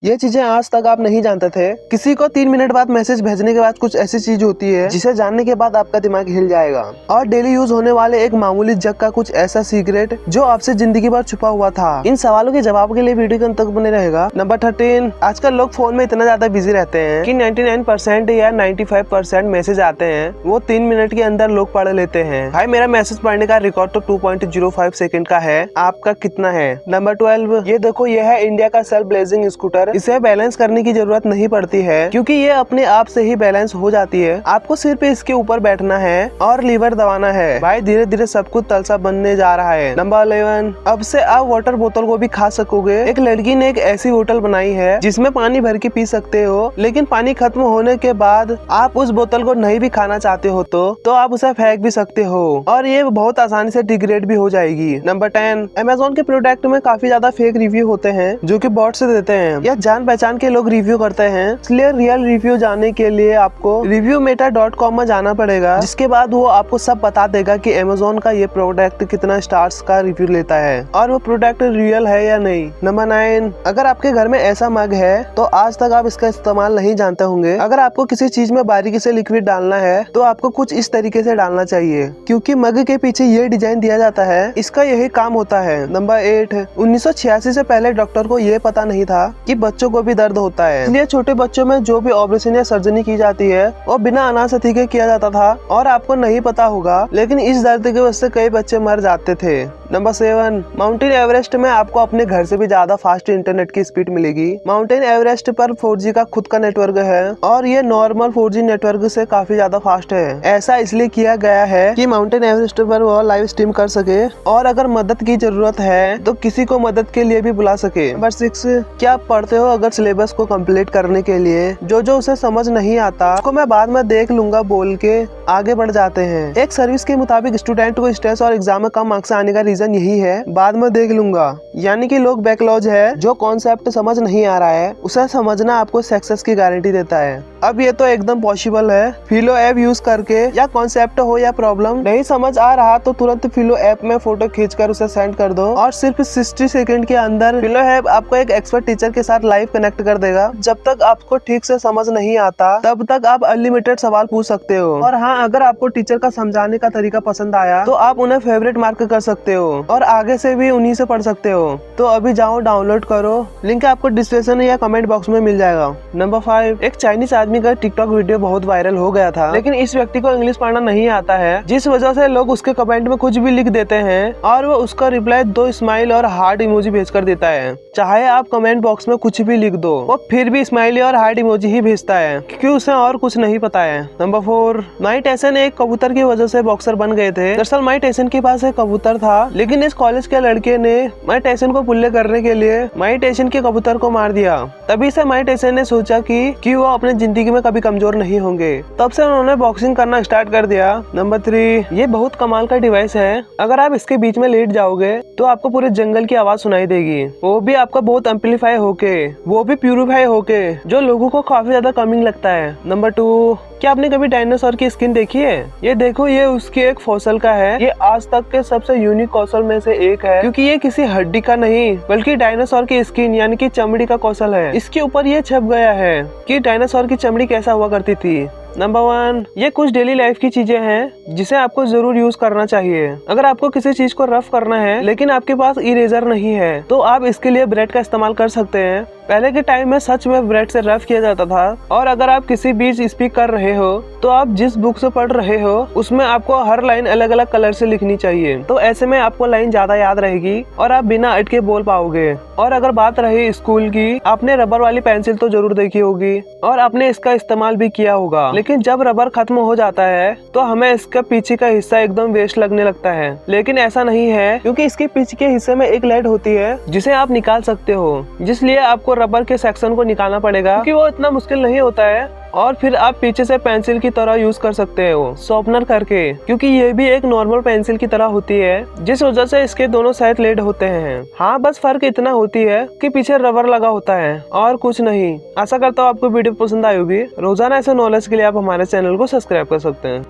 ये चीजें आज तक आप नहीं जानते थे। किसी को 3 मिनट बाद मैसेज भेजने के बाद कुछ ऐसी चीज होती है जिसे जानने के बाद आपका दिमाग हिल जाएगा। और डेली यूज होने वाले एक मामूली जग का कुछ ऐसा सीक्रेट जो आपसे जिंदगी भर छुपा हुआ था। इन सवालों के जवाब के लिए वीडियो के अंत तक बने रहेगा। नंबर 13, आजकल लोग फोन में इतना ज्यादा बिजी रहते हैं कि 99% या 95% मैसेज आते हैं वो 3 मिनट के अंदर लोग पढ़ लेते हैं। भाई मेरा मैसेज पढ़ने का रिकॉर्ड तो 2.05 सेकंड का है, आपका कितना है? नंबर 12, ये देखो ये है इंडिया का सेल्फ ब्लेजिंग स्कूटर। इसे बैलेंस करने की जरूरत नहीं पड़ती है क्योंकि ये अपने आप से ही बैलेंस हो जाती है। आपको सिर्फ इसके ऊपर बैठना है और लीवर दबाना है। भाई धीरे धीरे सब कुछ तलसा बनने जा रहा है। नंबर 11, अब से आप वाटर बोतल को भी खा सकोगे। एक लड़की ने एक ऐसी बोतल बनाई है जिसमें पानी भर के पी सकते हो, लेकिन पानी खत्म होने के बाद आप उस बोतल को नहीं भी खाना चाहते हो तो आप उसे फेंक भी सकते हो और ये बहुत आसानी से डिग्रेड भी हो जाएगी। नंबर 10, अमेज़न के प्रोडक्ट में काफी ज्यादा फेक रिव्यू होते हैं जो कि बॉट से देते हैं या जान पहचान के लोग रिव्यू करते हैं। इसलिए रियल रिव्यू जानने के लिए आपको reviewmeta.com में जाना पड़ेगा, जिसके बाद वो आपको सब बता देगा कि अमेज़न का ये प्रोडक्ट कितना स्टार्स का रिव्यू लेता है और वो प्रोडक्ट रियल है या नहीं। नंबर 9, अगर आपके घर में ऐसा मग है तो आज तक आप इसका इस्तेमाल नहीं जानते होंगे। अगर आपको किसी चीज में बारीकी से लिक्विड डालना है तो आपको कुछ इस तरीके से डालना चाहिए क्योंकि मग के पीछे ये डिजाइन दिया जाता है, इसका यही काम होता है। नंबर 8, 1986 से पहले डॉक्टर को ये पता नहीं था कि बच्चों को भी दर्द होता है, इसलिए छोटे बच्चों में जो भी ऑपरेशन या सर्जरी की जाती है वो बिना अनास्थेसिया के किया जाता था। और आपको नहीं पता होगा लेकिन इस दर्द की वजह से कई बच्चे मर जाते थे। नंबर 7, माउंटेन एवरेस्ट में आपको अपने घर से भी ज्यादा फास्ट इंटरनेट की स्पीड मिलेगी। माउंटेन एवरेस्ट पर 4G का खुद का नेटवर्क है और ये नॉर्मल 4G नेटवर्क से काफी ज्यादा फास्ट है। ऐसा इसलिए किया गया है कि माउंटेन एवरेस्ट पर वो लाइव स्ट्रीम कर सके और अगर मदद की जरूरत है तो किसी को मदद के लिए भी बुला सके। नंबर 6, क्या आप पढ़ते हो अगर सिलेबस को कंप्लीट करने के लिए जो उसे समझ नहीं आता उसको मैं बाद में देख लूंगा बोल के आगे बढ़ जाते हैं। एक सर्विस के मुताबिक स्टूडेंट को स्ट्रेस और एग्जाम में कम मार्क्स आने का रीजन यही है, बाद में देख लूंगा। यानी कि लोग बैकलॉज है, जो कॉन्सेप्ट समझ नहीं आ रहा है उसे समझना आपको सक्सेस की गारंटी देता है। अब ये तो एकदम पॉसिबल है। फिलो ऐप यूज करके या कॉन्सेप्ट हो या प्रॉब्लम नहीं समझ आ रहा तो तुरंत फिलो ऐप में फोटो खींचकर उसे सेंड कर दो और सिर्फ 60 सेकंड के अंदर फिलो ऐप आपको एक एक्सपर्ट टीचर के साथ लाइव कनेक्ट कर देगा। जब तक आपको ठीक से समझ नहीं आता तब तक आप अनलिमिटेड सवाल पूछ सकते हो। और हाँ, अगर आपको टीचर का समझाने का तरीका पसंद आया तो आप उन्हें फेवरेट मार्क कर सकते हो और आगे से भी उन्हीं से पढ़ सकते हो। तो अभी जाओ डाउनलोड करो, लिंक आपको डिस्क्रिप्शन या कमेंट बॉक्स में मिल जाएगा। नंबर 5, एक चाइनीज आदमी का टिकटॉक वीडियो बहुत वायरल हो गया था, लेकिन इस व्यक्ति को इंग्लिश पढ़ना नहीं आता है, जिस वजह से लोग उसके कमेंट में कुछ भी लिख देते हैं और वो उसका रिप्लाई 2 स्माइल और हार्ट इमोजी भेज कर देता है। चाहे आप कमेंट बॉक्स में कुछ भी लिख दो वो फिर भी स्माइली और हार्ट इमोजी ही भेजता है क्योंकि उसे और कुछ नहीं पता है। नंबर 4, माइक टायसन एक कबूतर की वजह से बॉक्सर बन गए थे। दरअसल माइक टायसन के पास एक कबूतर था, लेकिन इस कॉलेज के लड़के ने माइक टायसन को पुल्ले करने के लिए माइक टायसन के कबूतर को मार दिया। तभी से माइक टायसन ने सोचा कि वो अपने जिंदगी में कभी कमजोर नहीं होंगे। तब से उन्होंने बॉक्सिंग करना स्टार्ट कर दिया। नंबर 3, ये बहुत कमाल का डिवाइस है। अगर आप इसके बीच में लेट जाओगे तो आपको पूरे जंगल की आवाज सुनाई देगी, वो भी आपका बहुत एम्पलीफाई होके, वो भी प्यूरिफाई होके, जो लोगों को काफी ज्यादा कमिंग लगता है। नंबर 2, क्या आपने कभी डायनासोर की स्किन देखी है? ये देखो, ये उसकी एक फॉसल का है। ये आज तक के सबसे यूनिक कौशल में से एक है क्योंकि ये किसी हड्डी का नहीं बल्कि डायनासोर की स्किन यानी कि चमड़ी का कौशल है। इसके ऊपर ये छप गया है कि डायनासोर की चमड़ी कैसा हुआ करती थी। नंबर 1, ये कुछ डेली लाइफ की चीजें हैं जिसे आपको जरूर यूज करना चाहिए। अगर आपको किसी चीज को रफ करना है लेकिन आपके पास इरेजर नहीं है तो आप इसके लिए ब्रेड का इस्तेमाल कर सकते हैं। पहले के टाइम में सच में ब्रेड से रफ किया जाता था। और अगर आप किसी बीच स्पीक कर रहे हो तो आप जिस बुक से पढ़ रहे हो उसमें आपको हर लाइन अलग अलग कलर से लिखनी चाहिए, तो ऐसे में आपको लाइन ज्यादा याद रहेगी और आप बिना अटके बोल पाओगे। और अगर बात रही स्कूल की, आपने रबर वाली पेंसिल तो जरूर देखी होगी और आपने इसका इस्तेमाल भी किया होगा, लेकिन जब रबर खत्म हो जाता है तो हमें इसका पीछे का हिस्सा एकदम वेस्ट लगने लगता है। लेकिन ऐसा नहीं है क्योंकि इसके पीछे के हिस्से में एक लेड होती है जिसे आप निकाल सकते हो, जिसलिए आपको रबर के सेक्शन को निकालना पड़ेगा क्योंकि वो इतना मुश्किल नहीं होता है। और फिर आप पीछे से पेंसिल की तरह यूज कर सकते हो शॉर्पनर करके, क्योंकि ये भी एक नॉर्मल पेंसिल की तरह होती है, जिस वजह से इसके दोनों साइड लेड होते हैं। हाँ, बस फर्क इतना होती है कि पीछे रबर लगा होता है और कुछ नहीं। आशा करता हूँ आपको वीडियो पसंद आई होगी। रोजाना ऐसे नॉलेज के लिए आप हमारे चैनल को सब्सक्राइब कर सकते हैं।